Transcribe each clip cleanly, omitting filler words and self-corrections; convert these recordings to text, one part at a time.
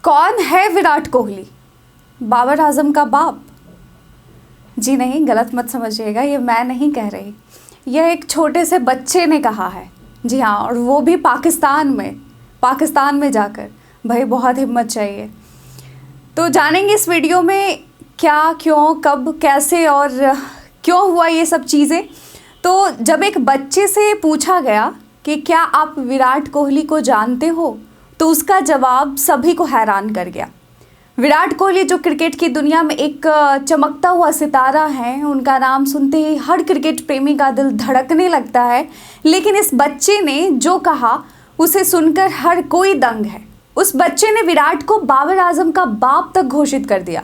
कौन है विराट कोहली? बाबर आजम का बाप? जी नहीं, गलत मत समझिएगा, ये मैं नहीं कह रही। यह एक छोटे से बच्चे ने कहा है। जी हाँ, और वो भी पाकिस्तान में जाकर। भाई बहुत हिम्मत चाहिए। तो जानेंगे इस वीडियो में क्या, क्यों, कब, कैसे और क्यों हुआ ये सब चीज़ें। तो जब एक बच्चे से पूछा गया कि क्या आप विराट कोहली को जानते हो, तो उसका जवाब सभी को हैरान कर गया। विराट कोहली जो क्रिकेट की दुनिया में एक चमकता हुआ सितारा है, उनका नाम सुनते ही हर क्रिकेट प्रेमी का दिल धड़कने लगता है। लेकिन इस बच्चे ने जो कहा उसे सुनकर हर कोई दंग है। उस बच्चे ने विराट को बाबर आजम का बाप तक घोषित कर दिया।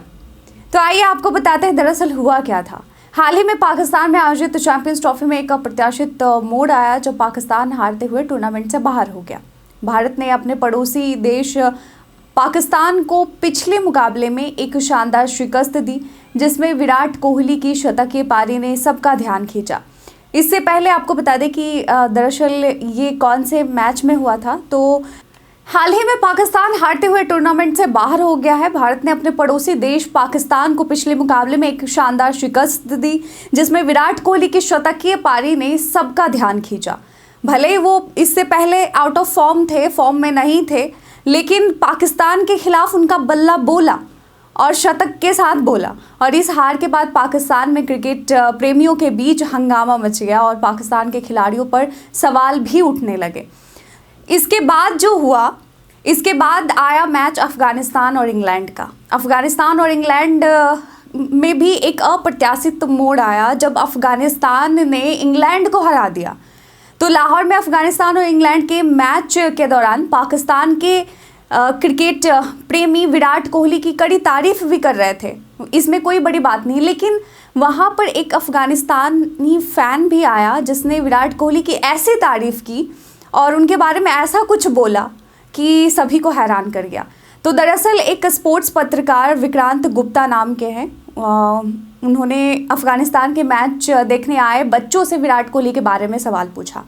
तो आइए आपको बताते हैं दरअसल हुआ क्या था। हाल ही में पाकिस्तान में आयोजित चैंपियंस ट्रॉफी में एक अप्रत्याशित मोड़ आया जब पाकिस्तान हारते हुए टूर्नामेंट से बाहर हो गया। भारत ने अपने पड़ोसी देश पाकिस्तान को पिछले मुकाबले में एक शानदार शिकस्त दी, जिसमें विराट कोहली की शतकीय पारी ने सबका ध्यान खींचा। इससे पहले आपको बता दें कि दरअसल ये कौन से मैच में हुआ था। तो हाल ही में पाकिस्तान हारते हुए टूर्नामेंट से बाहर हो गया है। भारत ने अपने पड़ोसी देश पाकिस्तान को पिछले मुकाबले में एक शानदार शिकस्त दी, जिसमें विराट कोहली की शतकीय पारी ने सबका ध्यान खींचा। भले ही वो इससे पहले आउट ऑफ फॉर्म में नहीं थे, लेकिन पाकिस्तान के खिलाफ उनका बल्ला बोला और शतक के साथ बोला। और इस हार के बाद पाकिस्तान में क्रिकेट प्रेमियों के बीच हंगामा मच गया और पाकिस्तान के खिलाड़ियों पर सवाल भी उठने लगे। इसके बाद आया मैच अफगानिस्तान और इंग्लैंड का। अफगानिस्तान और इंग्लैंड में भी एक अप्रत्याशित मोड़ आया जब अफगानिस्तान ने इंग्लैंड को हरा दिया। तो लाहौर में अफगानिस्तान और इंग्लैंड के मैच के दौरान पाकिस्तान के क्रिकेट प्रेमी विराट कोहली की कड़ी तारीफ भी कर रहे थे। इसमें कोई बड़ी बात नहीं, लेकिन वहाँ पर एक अफगानिस्तानी फ़ैन भी आया जिसने विराट कोहली की ऐसी तारीफ की और उनके बारे में ऐसा कुछ बोला कि सभी को हैरान कर गया। तो दरअसल एक स्पोर्ट्स पत्रकार विक्रांत गुप्ता नाम के हैं, उन्होंने अफगानिस्तान के मैच देखने आए बच्चों से विराट कोहली के बारे में सवाल पूछा।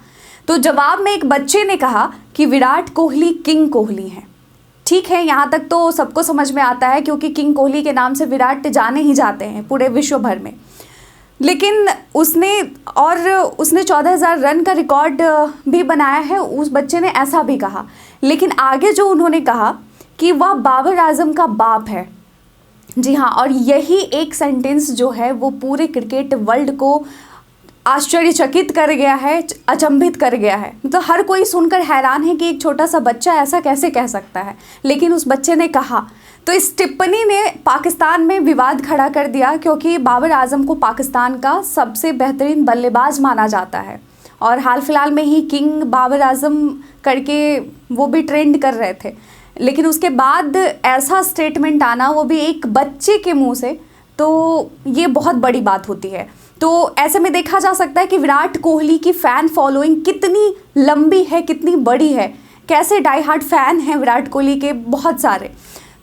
तो जवाब में एक बच्चे ने कहा कि विराट कोहली किंग कोहली हैं। ठीक है, यहाँ तक तो सबको समझ में आता है, क्योंकि किंग कोहली के नाम से विराट जाने ही जाते हैं पूरे विश्व भर में। लेकिन उसने 14,000 रन का रिकॉर्ड भी बनाया है। उस बच्चे ने ऐसा भी कहा। लेकिन आगे जो उन्होंने कहा कि वह बाबर आजम का बाप है। जी हाँ, और यही एक सेंटेंस जो है वो पूरे क्रिकेट वर्ल्ड को आश्चर्यचकित कर गया है, अचंभित कर गया है। तो हर कोई सुनकर हैरान है कि एक छोटा सा बच्चा ऐसा कैसे कह सकता है। लेकिन उस बच्चे ने कहा। तो इस टिप्पणी ने पाकिस्तान में विवाद खड़ा कर दिया, क्योंकि बाबर आजम को पाकिस्तान का सबसे बेहतरीन बल्लेबाज माना जाता है और हाल फिलहाल में ही किंग बाबर आजम करके वो भी ट्रेंड कर रहे थे। लेकिन उसके बाद ऐसा स्टेटमेंट आना, वो भी एक बच्चे के मुंह से, तो ये बहुत बड़ी बात होती है। तो ऐसे में देखा जा सकता है कि विराट कोहली की फ़ैन फॉलोइंग कितनी लंबी है, कितनी बड़ी है, कैसे डाई हार्ड फ़ैन हैं विराट कोहली के बहुत सारे।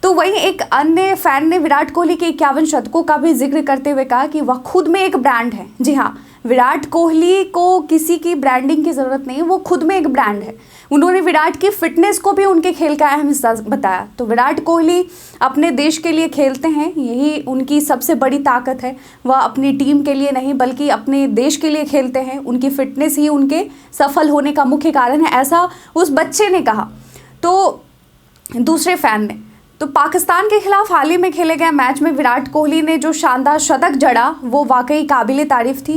तो वहीं एक अन्य फ़ैन ने विराट कोहली के 51 शतकों का भी जिक्र करते हुए कहा कि वह खुद में एक ब्रांड है। जी हाँ, विराट कोहली को किसी की ब्रांडिंग की ज़रूरत नहीं, वो खुद में एक ब्रांड है। उन्होंने विराट की फिटनेस को भी उनके खेल का अहम हिस्सा बताया। तो विराट कोहली अपने देश के लिए खेलते हैं, यही उनकी सबसे बड़ी ताकत है। वह अपनी टीम के लिए नहीं बल्कि अपने देश के लिए खेलते हैं। उनकी फिटनेस ही उनके सफल होने का मुख्य कारण है, ऐसा उस बच्चे ने कहा। तो दूसरे फ़ैन ने तो पाकिस्तान के खिलाफ हाल ही में खेले गए मैच में विराट कोहली ने जो शानदार शतक जड़ा वो वाकई काबिले तारीफ़ थी।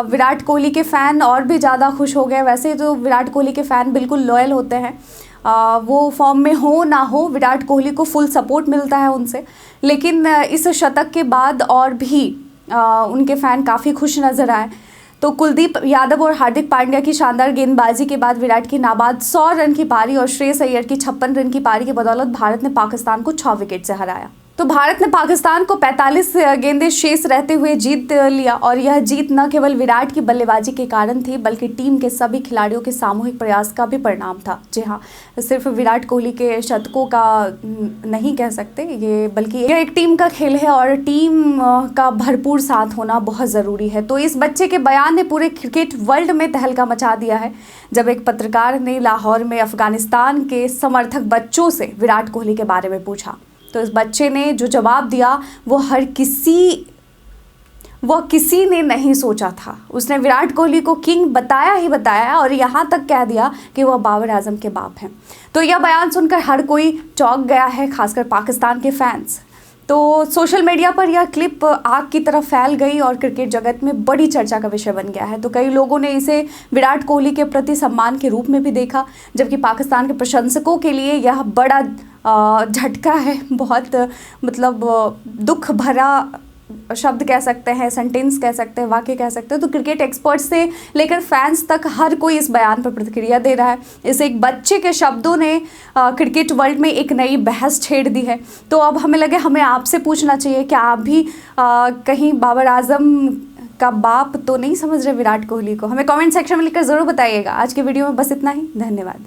विराट कोहली के फ़ैन और भी ज़्यादा खुश हो गए। वैसे तो विराट कोहली के फ़ैन बिल्कुल लॉयल होते हैं, वो फॉर्म में हो ना हो विराट कोहली को फुल सपोर्ट मिलता है उनसे। लेकिन इस शतक के बाद और भी उनके फ़ैन काफ़ी खुश नज़र आए। तो कुलदीप यादव और हार्दिक पांड्या की शानदार गेंदबाजी के बाद विराट की नाबाद 100 रन की पारी और श्रेयस अय्यर की 56 रन की पारी की बदौलत भारत ने पाकिस्तान को 6 विकेट से हराया। तो भारत ने पाकिस्तान को 45 गेंदें शेष रहते हुए जीत लिया और यह जीत न केवल विराट की बल्लेबाजी के कारण थी बल्कि टीम के सभी खिलाड़ियों के सामूहिक प्रयास का भी परिणाम था। जी हाँ, सिर्फ विराट कोहली के शतकों का नहीं कह सकते ये, बल्कि यह एक टीम का खेल है और टीम का भरपूर साथ होना बहुत ज़रूरी है। तो इस बच्चे के बयान ने पूरे क्रिकेट वर्ल्ड में तहलका मचा दिया है जब एक पत्रकार ने लाहौर में अफगानिस्तान के समर्थक बच्चों से विराट कोहली के बारे में पूछा। तो इस बच्चे ने जो जवाब दिया वो किसी ने नहीं सोचा था। उसने विराट कोहली को किंग बताया ही बताया और यहाँ तक कह दिया कि वह बाबर आजम के बाप हैं। तो यह बयान सुनकर हर कोई चौंक गया है, खासकर पाकिस्तान के फैंस। तो सोशल मीडिया पर यह क्लिप आग की तरह फैल गई और क्रिकेट जगत में बड़ी चर्चा का विषय बन गया है। तो कई लोगों ने इसे विराट कोहली के प्रति सम्मान के रूप में भी देखा, जबकि पाकिस्तान के प्रशंसकों के लिए यह बड़ा झटका है। बहुत मतलब दुख भरा शब्द कह सकते हैं, सेंटेंस कह सकते हैं, वाक्य कह सकते हैं। तो क्रिकेट एक्सपर्ट्स से लेकर फैंस तक हर कोई इस बयान पर प्रतिक्रिया दे रहा है। इस एक बच्चे के शब्दों ने क्रिकेट वर्ल्ड में एक नई बहस छेड़ दी है। तो अब हमें लगे हमें आपसे पूछना चाहिए कि आप भी कहीं बाबर आजम का बाप तो नहीं समझ रहे विराट कोहली को? हमें कमेंट सेक्शन में लिखकर ज़रूर बताइएगा। आज के वीडियो में बस इतना ही। धन्यवाद।